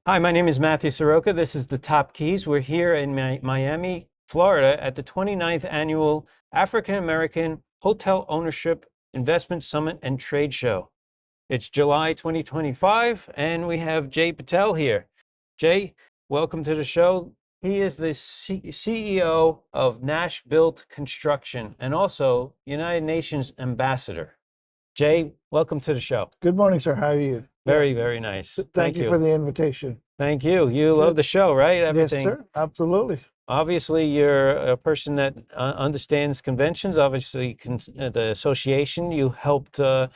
Hi, my name is Matthew Soroka. This is the Top Keys. We're here in Miami, Florida at the 29th Annual African American Hotel Ownership Investment Summit and Trade Show. It's July 2025, and we have Jay Patel here. Jay, welcome to the show. He is the CEO of Nash Built Construction and also United Nations Ambassador. Jay, welcome to the show. Good morning, sir. How are you? Very, very nice. Thank Thank you for you. the invitation. Thank you. You love Good. the show, right? Yes, Everything. sir. Absolutely. Obviously, you're a person that understands conventions. Obviously, the association, you helped form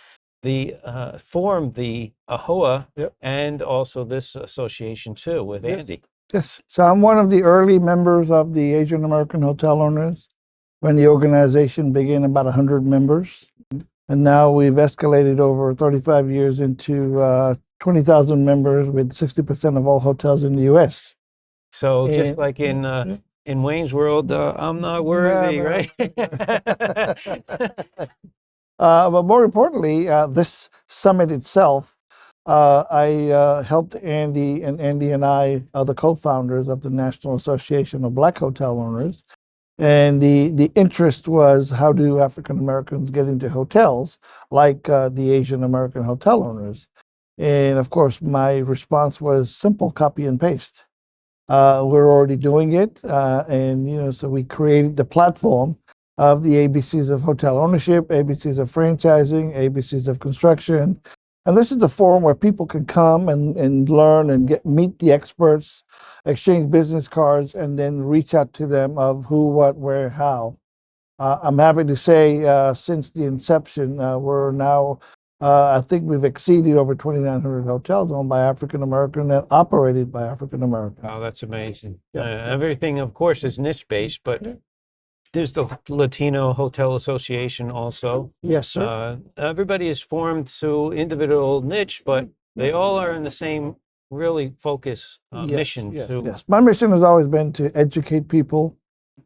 the AHOA Yep. and also this association too with Yes. Andy. Yes. So I'm one of the early members of the Asian American Hotel Owners when the organization began about 100 members. And now we've escalated over 35 years into 20,000 members with 60% of all hotels in the U.S. So just And like yeah. in Wayne's World, I'm not worthy, right? But more importantly, this summit itself, I helped Andy, and Andy and I are the co-founders of the National Association of Black Hotel Owners. And the interest was, how do African Americans get into hotels like the Asian American hotel owners? And of course, my response was simple: copy and paste. We're already doing it, and so we created the platform of the ABCs of hotel ownership, ABCs of franchising, ABCs of construction. And this is the forum where people can come and learn and meet the experts, exchange business cards, and then reach out to them of who, what, where, how. I'm happy to say since the inception, we're now, I think we've exceeded over 2,900 hotels owned by African American and operated by African American. Oh, that's amazing. Yeah. Everything, of course, is niche based, but there's the Latino Hotel Association also. Yes, sir. Everybody is formed to individual niche, but they all are in the same really focus mission Yes, to. yes. My mission has always been to educate people.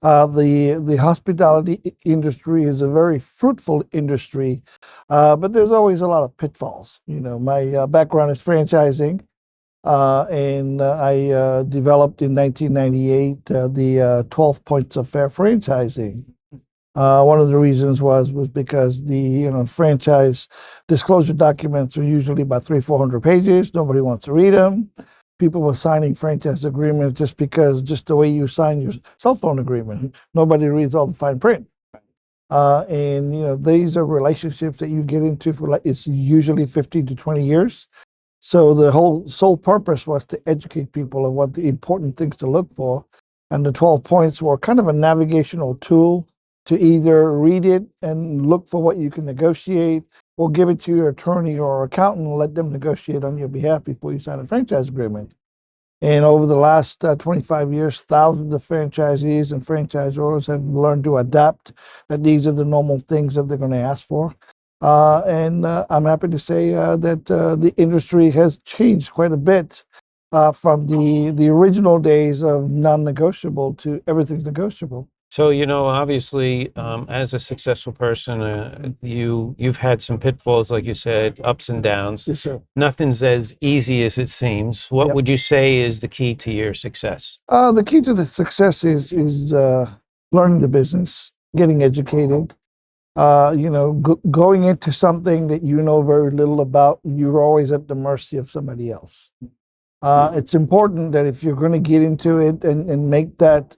The hospitality industry is a very fruitful industry, but there's always a lot of pitfalls. My background is franchising, and I developed in 1998 the 12 points of fair franchising. One of the reasons was because the franchise disclosure documents are usually about 300-400 pages. Nobody wants to read them. People were signing franchise agreements just the way you sign your cell phone agreement. Nobody reads all the fine print. And these are relationships that you get into for it's usually 15 to 20 years. So the whole sole purpose was to educate people of what the important things to look for. And the 12 points were kind of a navigational tool to either read it and look for what you can negotiate, or give it to your attorney or accountant and let them negotiate on your behalf before you sign a franchise agreement. And over the last 25 years, thousands of franchisees and franchisors have learned to adapt, that these are the normal things that they're going to ask for. And I'm happy to say that the industry has changed quite a bit from the original days of non-negotiable to everything's negotiable. So, obviously, as a successful person, you've had some pitfalls, like you said, ups and downs. Yes, sir. Nothing's as easy as it seems. What Yep. would you say is the key to your success? The key to the success is learning the business, getting educated. Going into something that you know very little about, you're always at the mercy of somebody else. It's important that if you're going to get into it and make that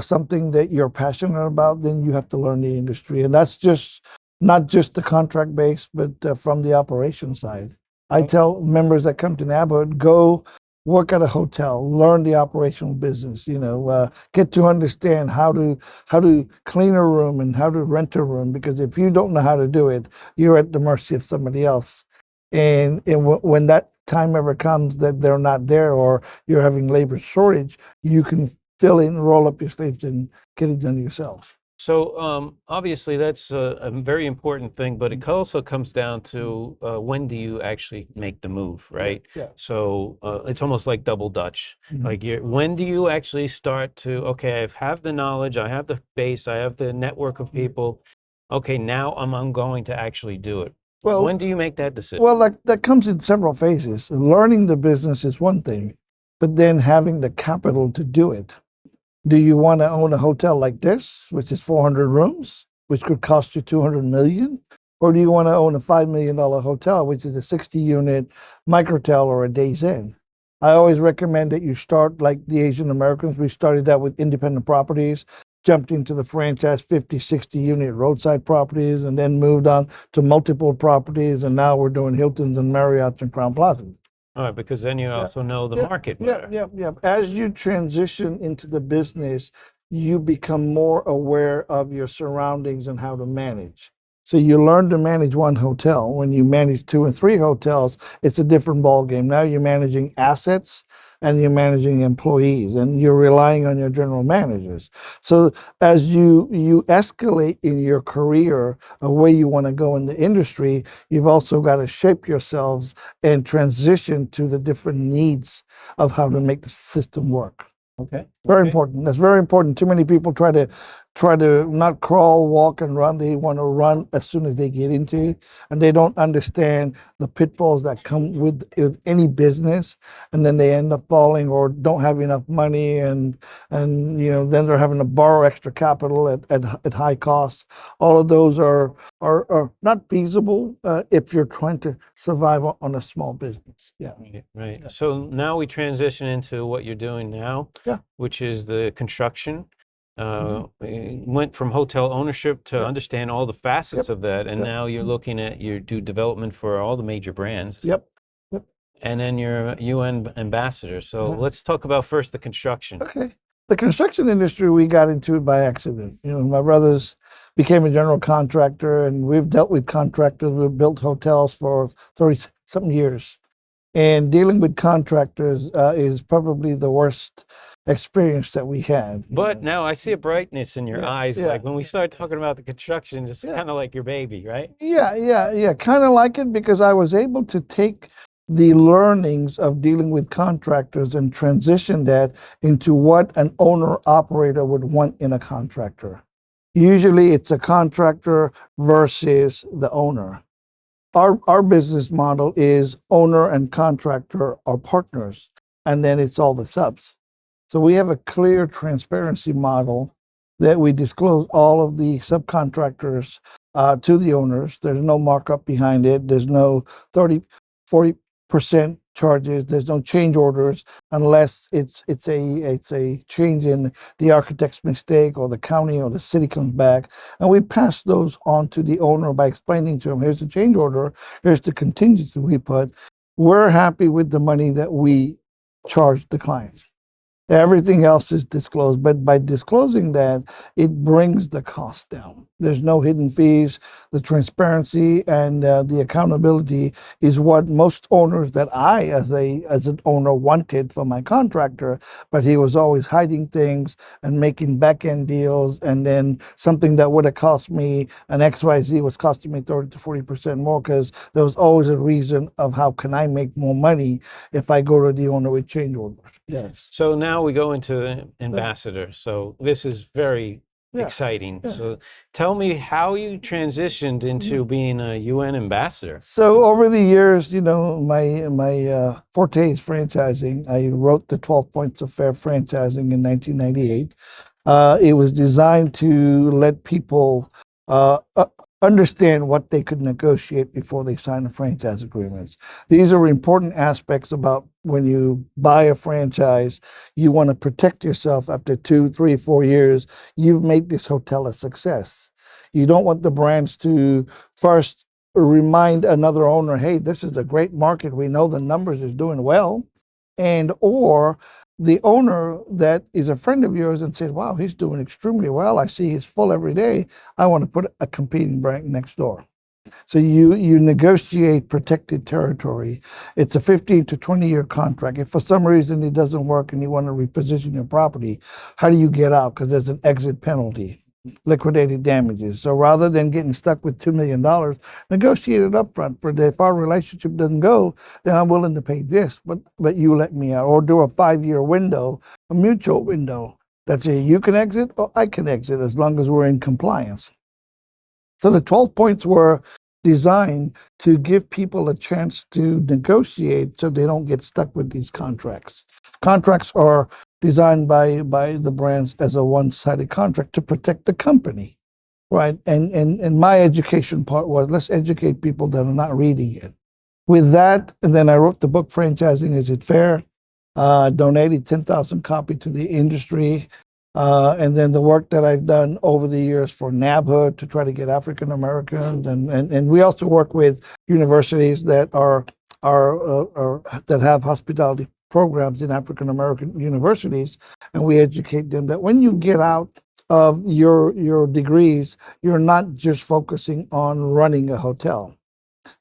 something that you're passionate about, then you have to learn the industry. And that's just not just the contract base, but from the operation side. I tell members that come to NABHOOD, go work at a hotel, learn the operational business, get to understand how to clean a room and how to rent a room, because if you don't know how to do it, you're at the mercy of somebody else. And when that time ever comes that they're not there, or you're having labor shortage, you can fill in, roll up your sleeves, and get it done yourself. So, obviously, that's a very important thing, but it also comes down to when do you actually make the move, right? Yeah. So, it's almost like double Dutch. Mhm. Like, when do you actually start to, okay, I have the knowledge, I have the base, I have the network of people. Okay, now I'm going to actually do it. Well, When do you make that decision? well, that comes in several phases. Learning the business is one thing, but then having the capital to do it. Do you want to own a hotel like this, which is 400 rooms, which could cost you 200 million? Or do you want to own a $5 million hotel, which is a 60 unit microtel or a Days Inn? I always recommend that you start like the Asian Americans. We started out with independent properties, jumped into the franchise 50, 60 unit roadside properties, and then moved on to multiple properties. And now we're doing Hiltons and Marriotts and Crown Plaza. All right, because then you also know the market better. Yeah. As you transition into the business, you become more aware of your surroundings and how to manage. So you learn to manage one hotel. When you manage 2 and 3 hotels, it's a different ball game. Now you're managing assets and you're managing employees, and you're relying on your general managers. So as you escalate in your career of where you want to go in the industry, you've also got to shape yourselves and transition to the different needs of how to make the system work. Okay. Very important. That's very important. Too many people try to not crawl, walk, and run. They want to run as soon as they get into it, and they don't understand the pitfalls that come with any business, and then they end up falling or don't have enough money, and then they're having to borrow extra capital at high costs. All of those are not feasible if you're trying to survive on a small business. Yeah. Right. So now we transition into what you're doing now, which is the construction. We went from hotel ownership to understand all the facets of that, and now you're looking at you do development for all the major brands. Yep. And then you're a UN ambassador. So let's talk about first the construction. Okay. The construction industry, we got into it by accident. My brothers became a general contractor, and we've dealt with contractors. We've built hotels for 30 something years. And dealing with contractors is probably the worst experience that we had. But now I see a brightness in your eyes. Like when we start talking about the construction, it's kind of like your baby, right? Yeah. Kind of like it, because I was able to take the learnings of dealing with contractors and transition that into what an owner operator would want in a contractor. Usually it's a contractor versus the owner. Our business model is owner and contractor are partners, and then it's all the subs. So we have a clear transparency model that we disclose all of the subcontractors to the owners. There's no markup behind it. There's no 30, 40% charges. There's no change orders unless it's a change in the architect's mistake, or the county or the city comes back. And we pass those on to the owner by explaining to him, here's the change order, here's the contingency we put. We're happy with the money that we charge the clients. Everything else is disclosed, but by disclosing that, it brings the cost down. There's no hidden fees. The transparency and the accountability is what most owners that I, as an owner, wanted from my contractor. But he was always hiding things and making back-end deals, and then something that would have cost me an XYZ was costing me 30 to 40% more, because there was always a reason of how can I make more money if I go to the owner with change orders. Yes. So now we go into ambassador. So this is very exciting. So tell me how you transitioned into being a UN ambassador. So over the years, my forte is franchising. I wrote the 12 Points of Fair Franchising in 1998. It was designed to let people understand what they could negotiate before they sign the franchise agreements. These are important aspects about when you buy a franchise. You want to protect yourself after 2, 3, 4 years. You've made this hotel a success. You don't want the brands to first remind another owner, hey, this is a great market. We know the numbers is doing well. And or the owner that is a friend of yours and says, wow, he's doing extremely well. I see he's full every day. I want to put a competing brand next door. So you negotiate protected territory. It's a 15 to 20-year contract. If for some reason it doesn't work and you want to reposition your property, how do you get out? Because there's an exit penalty, liquidated damages. So rather than getting stuck with $2 million, negotiate it up front. For if our relationship doesn't go, then I'm willing to pay this, but you let me out. Or do a 5-year window, a mutual window. That's it. You can exit or I can exit as long as we're in compliance. So the 12 points were designed to give people a chance to negotiate so they don't get stuck with these contracts. Contracts are designed by the brands as a one-sided contract to protect the company, right? And my education part was, let's educate people that are not reading it. With that, and then I wrote the book, Franchising, Is It Fair? Donated 10,000 copies to the industry. And then the work that I've done over the years for NABHOOD to try to get African Americans, and we also work with universities that that have hospitality programs in African American universities, and we educate them that when you get out of your degrees, you're not just focusing on running a hotel.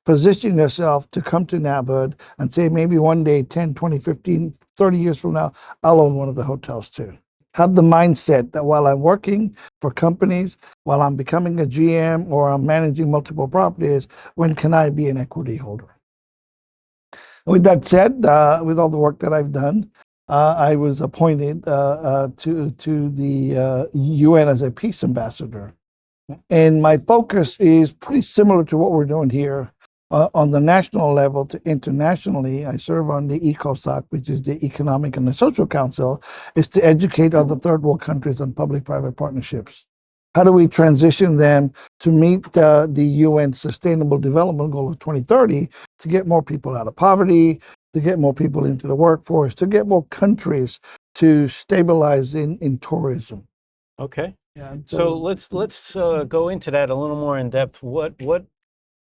Position yourself to come to NABHOOD and say, maybe one day, 10, 20, 15, 30 years from now, I'll own one of the hotels too. Have the mindset that while I'm working for companies, while I'm becoming a GM or I'm managing multiple properties, when can I be an equity holder? With that said, with all the work that I've done, I was appointed to the UN as a peace ambassador. And my focus is pretty similar to what we're doing here. On the national level to internationally, I serve on the ECOSOC, which is the Economic and the Social Council, is to educate other third world countries on public-private partnerships. How do we transition them to meet the UN Sustainable Development Goal of 2030 to get more people out of poverty, to get more people into the workforce, to get more countries to stabilize in tourism? Okay. Yeah, So let's go into that a little more in depth.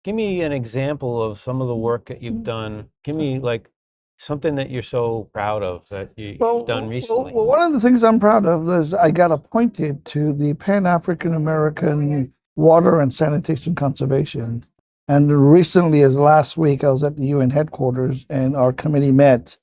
Give me an example of some of the work that you've done. Give me like something that you're so proud of that you've done recently. Well, one of the things I'm proud of is I got appointed to the Pan African American Water and Sanitation Conservation. And recently, as last week, I was at the UN headquarters and our committee met.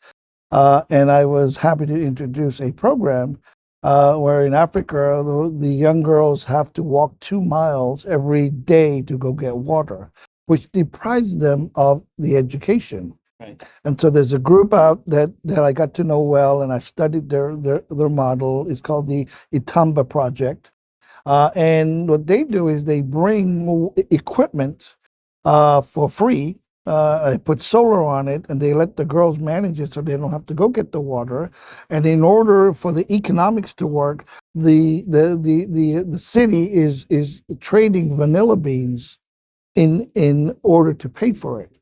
And I was happy to introduce a program where in Africa, the young girls have to walk 2 miles every day to go get water, which deprives them of the education. Right. And so there's a group out that I got to know well, and I studied their model. It's called the Itamba Project. And what they do is they bring equipment for free. I put solar on it, and they let the girls manage it so they don't have to go get the water. And in order for the economics to work, the city is trading vanilla beans in order to pay for it.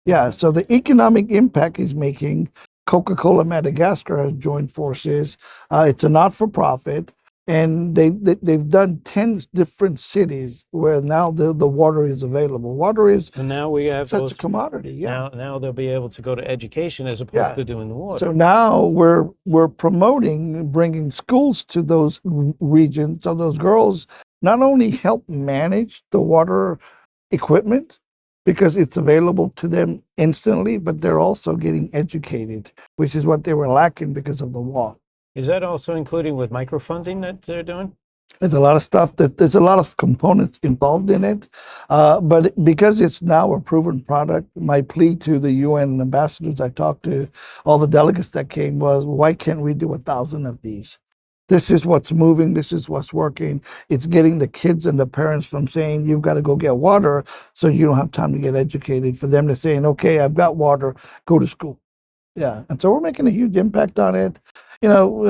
Yeah, so the economic impact is making. Coca-Cola Madagascar has joined forces. It's a not-for-profit, and they've done 10 different cities where now the water is available. Water is And now we have such a commodity. Yeah. Now they'll be able to go to education as opposed Yeah. to doing the water. So now we're promoting bringing schools to those regions so those girls not only help manage the water equipment because it's available to them instantly, but they're also getting educated, which is what they were lacking because of the wall. Is that also including with microfunding that they're doing? There's a lot of stuff there's a lot of components involved in it, but because it's now a proven product, my plea to the UN ambassadors I talked to, all the delegates that came was, why can't we do 1,000 of these? This is what's moving. This is what's working. It's getting the kids and the parents from saying, you've got to go get water so you don't have time to get educated, for them to saying, okay, I've got water, go to school. Yeah, and so we're making a huge impact on it. You know,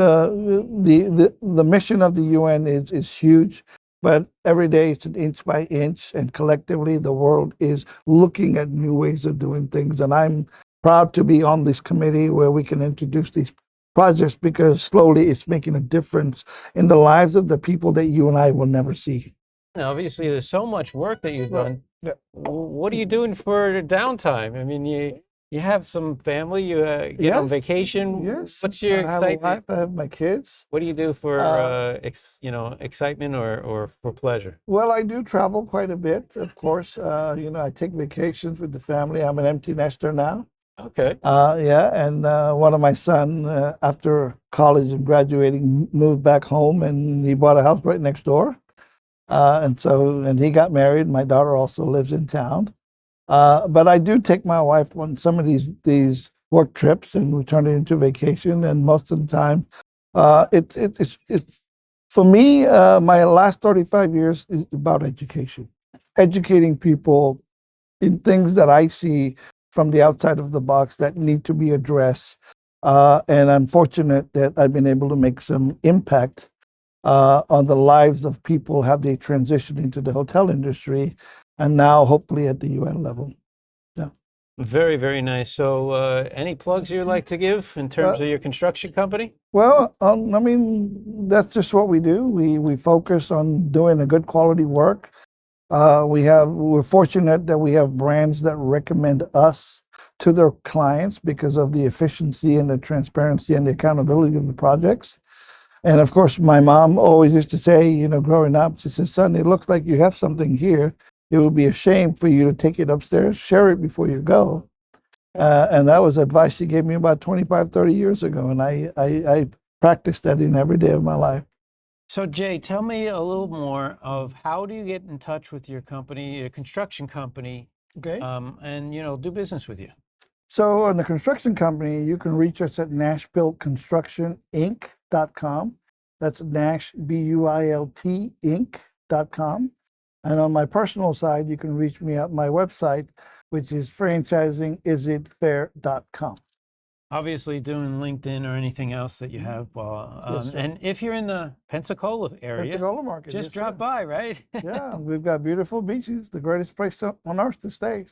the mission of the UN is huge, but every day it's an inch by inch, and collectively the world is looking at new ways of doing things. And I'm proud to be on this committee where we can introduce these projects because slowly it's making a difference in the lives of the people that you and I will never see. Now, obviously, there's so much work that you've done. Yeah. What are you doing for downtime? I mean, you have some family, you get on Yes, vacation. yes. What's your I have a excitement? wife, I have my kids. What do you do for excitement or for pleasure? Well, I do travel quite a bit, of course. I take vacations with the family. I'm an empty nester now. Okay. Yeah, and one of my son, after college and graduating, moved back home, and he bought a house right next door. And he got married. My daughter also lives in town. But I do take my wife on some of these work trips, and we turn it into vacation. And most of the time, it's for me. My last 35 years is about education, educating people in things that I see from the outside of the box that need to be addressed. And I'm fortunate that I've been able to make some impact on the lives of people how they transition into the hotel industry, and now hopefully at the UN level. Yeah. Very, very nice. So, any plugs you'd like to give in terms of your construction company? Well, I mean, that's just what we do. We focus on doing a good quality work. We're fortunate that we have brands that recommend us to their clients because of the efficiency and the transparency and the accountability of the projects. And of course, my mom always used to say, you know, growing up, she says, son, it looks like you have something here. It would be a shame for you to take it upstairs, share it before you go. And that was advice she gave me about 25, 30 years ago. And I practice that in every day of my life. So, Jay, tell me a little more of how do you get in touch with your company, your construction company, Okay. and do business with you? So on the construction company, you can reach us at NashBuiltConstructionInc.com. That's Nash, BUILT, Inc.com. And on my personal side, you can reach me at my website, which is franchisingIsItFair.com. Obviously, doing LinkedIn or anything else that you have. Yes, sir. And if you're in the Pensacola area, Pensacola market. just Yes, drop sir. by, right? Yeah, we've got beautiful beaches, the greatest place on earth to stay.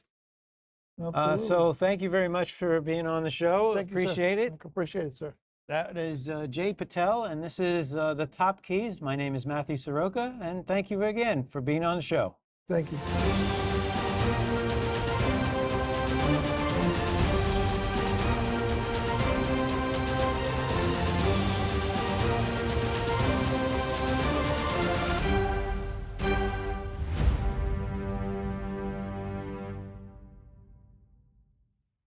Absolutely. So thank you very much for being on the show. Thank you, sir. Appreciate it. Appreciate it, sir. That is Jay Patel, and this is the Top Keys. My name is Matthew Soroka, and thank you again for being on the show. Thank you.